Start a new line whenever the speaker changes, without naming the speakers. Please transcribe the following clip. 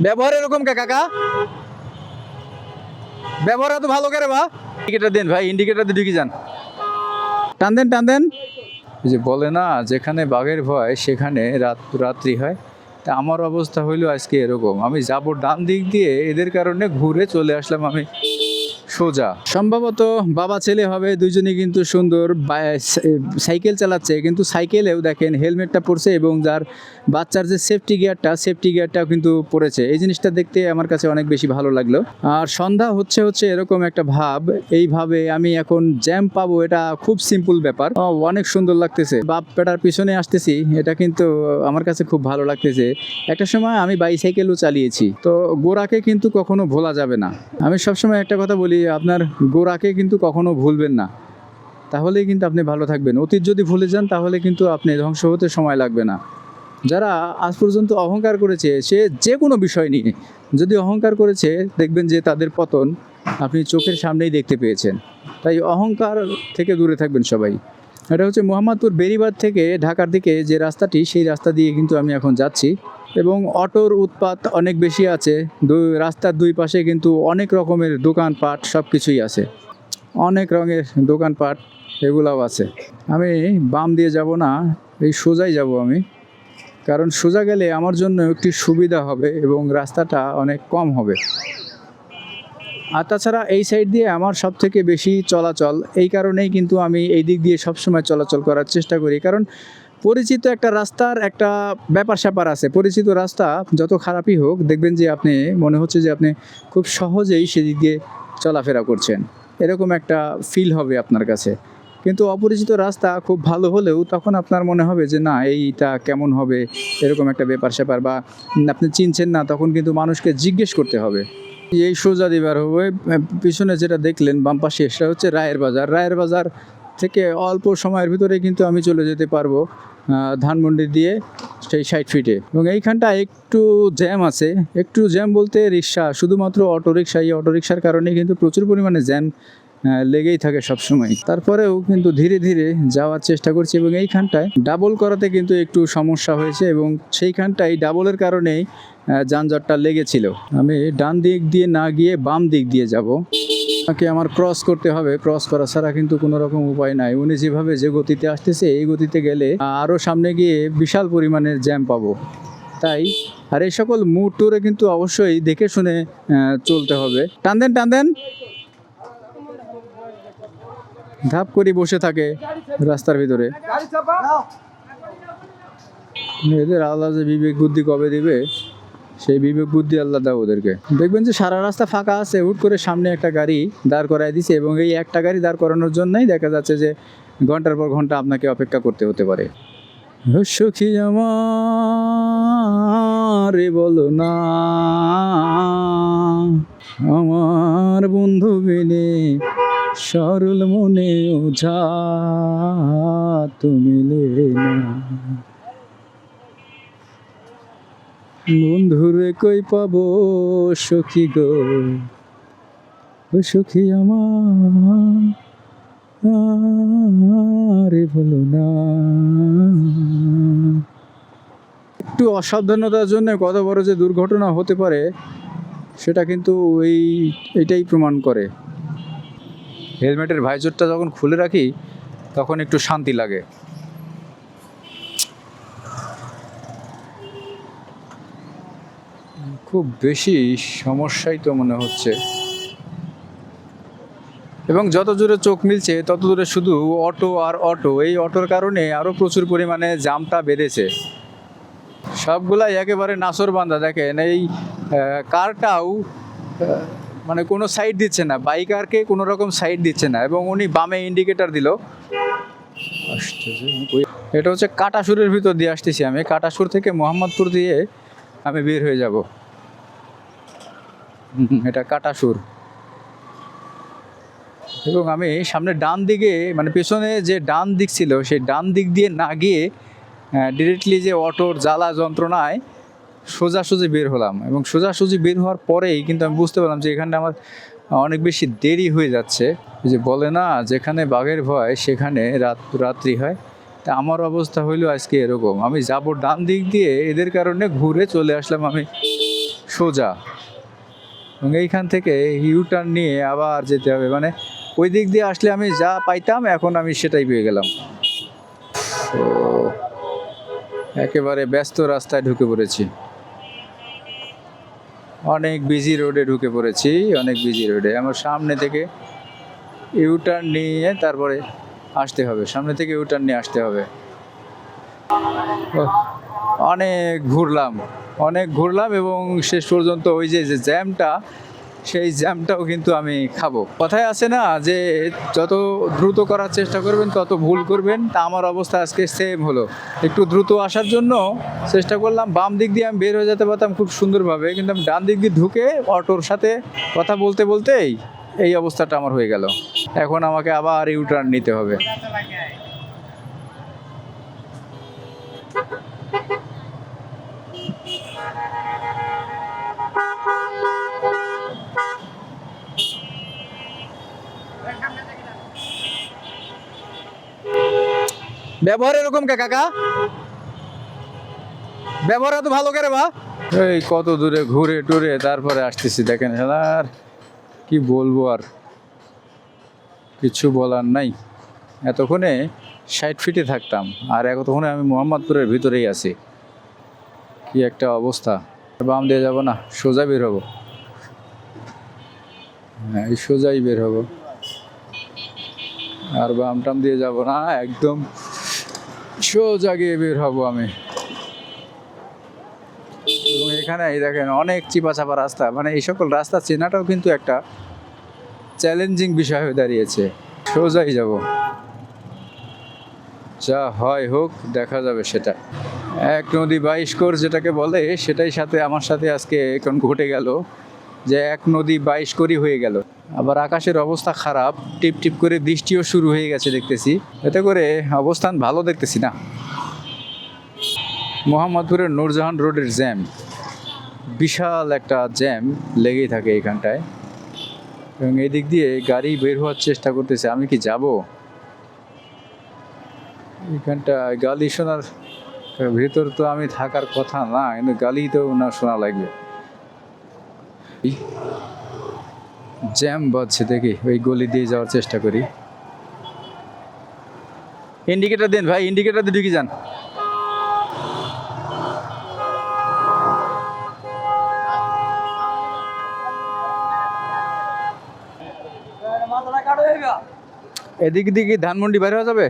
ব্যবহার এরকম কে কাকা? ব্যবহার এত ভালো করে বা ইন্ডিকেটার দেন ভাই, ইন্ডিকেটার দিয়ে ঢুকে যান। টান দেন টান দেন। ওই যে বলে না, যেখানে বাঘের ভয় সেখানে রাত্রি হয়। তা আমার অবস্থা হইলো আজকে এরকম। আমি যাব ডান দিক দিয়ে, এদের কারণে ঘুরে চলে আসলাম আমি সোজা। সম্ভবত বাবা ছেলে হবে, দুইজনই কিন্তু সুন্দর সাইকেল চালাচ্ছে, কিন্তু সাইকেলেও দেখেন হেলমেটটা পরছে এবং যার বাচ্চার যে সেফটি গিয়ারটাও কিন্তু পড়েছে। এই জিনিসটা দেখতে আমার কাছে অনেক বেশি ভালো লাগলো। আর সন্ধ্যা হচ্ছে এরকম একটা ভাব, এইভাবে আমি এখন জ্যাম পাবো এটা খুব সিম্পল ব্যাপার। অনেক সুন্দর লাগতেছে, বাপ বেটার পিছনে আসতেছি, এটা কিন্তু আমার কাছে খুব ভালো লাগতেছে। একটা সময় আমি বাইসাইকেলও চালিয়েছি, তো গোড়াকে কিন্তু কখনো ভোলা যাবে না। আমি সবসময় একটা কথা বলি, আপনার গোড়াকে কিন্তু কখনো ভুলবেন না, তাহলেই কিন্তু আপনি ভালো থাকবেন। অতীত যদি ভুলে যান তাহলে কিন্তু আপনি ধ্বংস হতে সময় লাগবে না। যারা আজ পর্যন্ত অহংকার করেছে, সে যে কোনো বিষয় নিয়ে যদি অহংকার করেছে, দেখবেন যে তাদের পতন আপনি চোখের সামনেই দেখতে পেয়েছেন। তাই অহংকার থেকে দূরে থাকবেন সবাই। এটা হচ্ছে মোহাম্মদপুর বেড়িবাঁধ থেকে ঢাকার দিকে যে রাস্তাটি, সেই রাস্তা দিয়ে কিন্তু আমি এখন যাচ্ছি এবং অটোর উৎপাত অনেক বেশি আছে। রাস্তার দুই পাশে কিন্তু অনেক রকমের দোকানপাট সব কিছুই আছে, অনেক রঙের দোকানপাট এগুলাও আছে। আমি বাম দিয়ে যাব না, এই সোজাই যাব আমি, কারণ সোজা গেলে আমার জন্য একটি সুবিধা হবে এবং রাস্তাটা অনেক কম হবে। আর তাছাড়া এই সাইড দিয়ে আমার সব থেকে বেশি চলাচল, এই কারণেই কিন্তু আমি এই দিক দিয়ে সবসময় চলাচল করার চেষ্টা করি। কারণ পরিচিত একটা রাস্তার একটা ব্যাপার স্যাপার আছে। পরিচিত রাস্তা যত খারাপই হোক, দেখবেন যে আপনি মনে হচ্ছে যে আপনি খুব সহজেই সেদিক দিয়ে চলাফেরা করছেন, এরকম একটা ফিল হবে আপনার কাছে। কিন্তু অপরিচিত রাস্তা খুব ভালো হলেও তখন আপনার মনে হবে যে না, এইটা কেমন হবে, এরকম একটা ব্যাপার স্যাপার, বা আপনি চিনছেন না, তখন কিন্তু মানুষকে জিজ্ঞেস করতে হবে। এই সোজা দিবার হবে, পিছনে যেটা দেখলেন বাম পাশে, সেটা হচ্ছে রায়ের বাজার। রায়ের বাজার থেকে অল্প সময়ের ভিতরে কিন্তু আমি চলে যেতে পারবো ধানমন্ডি দিয়ে সেই 60 ফিটে। এবং এইখানটা একটু জ্যাম আছে, একটু জ্যাম বলতে রিক্সা, শুধুমাত্র অটোরিক্সা, এই অটোরিক্সার কারণে কিন্তু প্রচুর পরিমাণে জ্যাম লেগেই থাকে সবসময়। তারপরেও কিন্তু ধীরে ধীরে যাওয়ার চেষ্টা করছি এবং এইখানটায় ডাবল করাতে কিন্তু একটু সমস্যা হয়েছে এবং সেইখানটায় ডাবলের কারণেই যানজটটা লেগেছিল। আমি ডান দিক দিয়ে না গিয়ে বাম দিক দিয়ে যাব, আমাকে আমার ক্রস করতে হবে। ক্রস করা ছাড়া কিন্তু কোনো রকম উপায় নাই। উনি যেভাবে যে গতিতে আসতেছে, এই গতিতে গেলে আরও সামনে গিয়ে বিশাল পরিমাণের জ্যাম পাবো। তাই আর এই সকল মোড় টোরে কিন্তু অবশ্যই দেখে শুনে চলতে হবে। টান দেন টান দেন। ধাপ করে বসে থাকে রাস্তার ভিতরে। এদের আল্লাহ যে বিবেক বুদ্ধি কবে দিবে, সেই বিবেক বুদ্ধি আল্লাহ দাও ওদেরকে। দেখবেন যে সারা রাস্তা ফাঁকা আছে, হুট করে সামনে একটা গাড়ি দাঁড় করায় দিছে এবং এই একটা গাড়ি দাঁড় করানোর জন্যই দেখা যাচ্ছে যে ঘন্টার পর ঘন্টা আপনাকে অপেক্ষা করতে হতে পারে। সখী আমার বলো না, আমার বন্ধু বিনে সরল মনে ওঝা তুমি না। বন্ধুরে কই পাবো সখী গো, সখী আমার বলো না। একটু অসাবধানতার জন্য কত বড় যে দুর্ঘটনা হতে পারে, সেটা কিন্তু এইটাই প্রমাণ করে। হেলমেটের ভাইজরটা যখন খুলে রাখি তখন একটু শান্তি লাগে। খুব বেশি সমস্যাই তো মনে হচ্ছে, এবং যত দূরে চোখ মিলছে তত দূরে শুধু অটো আর অটো। এই অটোর কারণে আরও প্রচুর পরিমাণে জামটা বেড়েছে। সবগুলাই একেবারে নাসরবান্ধা। দেখেন এই কারটাও মানে কোনো সাইড দিচ্ছে না, বাইকারকে কোনো রকম সাইড দিচ্ছে না, এবং উনি বামে ইন্ডিকেটার দিল। এটা হচ্ছে কাটাসুরের ভিতর দিয়ে আসতেছি আমি। কাটাসুর থেকে মোহাম্মদপুর দিয়ে আমি বের হয়ে যাব। এটা কাটাসুর, এবং আমি সামনে ডান দিকে, মানে পেছনে যে ডান দিক ছিল সেই ডান দিক দিয়ে না গিয়ে ডিরেক্টলি যে অটোর জ্বালা যন্ত্রণায় সোজাসুজি বের হলাম। এবং সোজাসুজি বের হওয়ার পরেই কিন্তু আমি বুঝতে পারলাম যে এখানটা আমার অনেক বেশি দেরি হয়ে যাচ্ছে। যে বলে না, যেখানে বাঘের ভয় সেখানে রাত্রি হয়। তা আমার অবস্থা হইলো আজকে এরকম। আমি যাব ডান দিক দিয়ে, এদের কারণে ঘুরে চলে আসলাম আমি সোজা, এবং এইখান থেকে ইউটার্ন নিয়ে আবার যেতে হবে, মানে ওই দিক দিয়ে আসলে আমি যা পাইতাম এখন আমি সেটাই পেয়ে গেলাম। তো একেবারে ব্যস্ত রাস্তায় ঢুকে পড়েছি, অনেক বিজি রোডে ঢুকে পড়েছি, অনেক বিজি রোডে। আমার সামনে থেকে ইউটার্ন নিয়ে তারপরে আসতে হবে, সামনে থেকে ইউটার্ন নিয়ে আসতে হবে। ওহ, অনেক ঘুরলাম, অনেক ঘুরলাম এবং শেষ পর্যন্ত ওই যে যে জ্যামটা, সেই জ্যামটাও কিন্তু আমি খাবো। কথায় আছে না যে যত দ্রুত করার চেষ্টা করবেন তত ভুল করবেন, তা আমার অবস্থা আজকে সেম হলো। একটু দ্রুত আসার জন্য চেষ্টা করলাম, বাম দিক দিয়ে আমি বের হয়ে যেতে পারতাম খুব সুন্দরভাবে, কিন্তু আমি ডান দিক দিয়ে ঢুকে অটোর সাথে কথা বলতে বলতেই এই অবস্থাটা আমার হয়ে গেল। এখন আমাকে আবার ইউটার্ন নিতে হবে। ব্যবহার এরকম কে কাকা? ব্যবহার এত ভালো করে বা? এই কত দূরে ঘুরে টুরে তারপরে আসতেছি, দেখেন আর কি বলবো, আর কিছু বলার নাই। এতক্ষণে 60 ফিটে থাকতাম, আর এতক্ষণে আমি মোহাম্মদপুরের ভিতরেই আছি। কি একটা অবস্থা! বাম দিয়ে যাব না, সোজা বের হবো। হ্যাঁ, এই সোজাই বের হবো, আর বাম টাম দিয়ে যাব না, একদম সোজা গিয়ে বের হবো আমি। এবং এখানে এই দেখেন অনেক চিপা চাপা রাস্তা, মানে এই সকল রাস্তা চেনাটাও কিন্তু একটা চ্যালেঞ্জিং বিষয় হয়ে দাঁড়িয়েছে। সোজাই যাব, যা হয় হোক দেখা যাবে সেটা। এক নদী 22 কোর যেটাকে বলে, সেটাই সাথে আমার সাথে আজকে এখন ঘটে গেল, যে এক নদী 22 কোরই হয়ে গেল। আবার আকাশের অবস্থা খারাপ, টিপ টিপ করে বৃষ্টিও শুরু হয়ে গেছে দেখতেছি, এতে করে অবস্থান ভালো দেখতেছি না। মোহাম্মদপুরের নূরজাহান রোডের জ্যাম, বিশাল একটা জ্যাম লেগেই থাকে এখানটায়, এবং এই দিক দিয়ে গাড়ি বের হওয়ার চেষ্টা করতেছে। আমি কি যাব এখানটা? গালি শোনার ভিতর তো আমি থাকার কথা না, কিন্তু গালি তো না শোনা লাগবে। জ্যাম বাজছে, দেখি ওই গলি দিয়ে যাওয়ার চেষ্টা করি। ইন্ডিকেটার দেন ভাই, ইন্ডিকেটার দিয়ে ঢুকে যান। এদিক দিকে ধানমন্ডি বের হওয়া যাবে।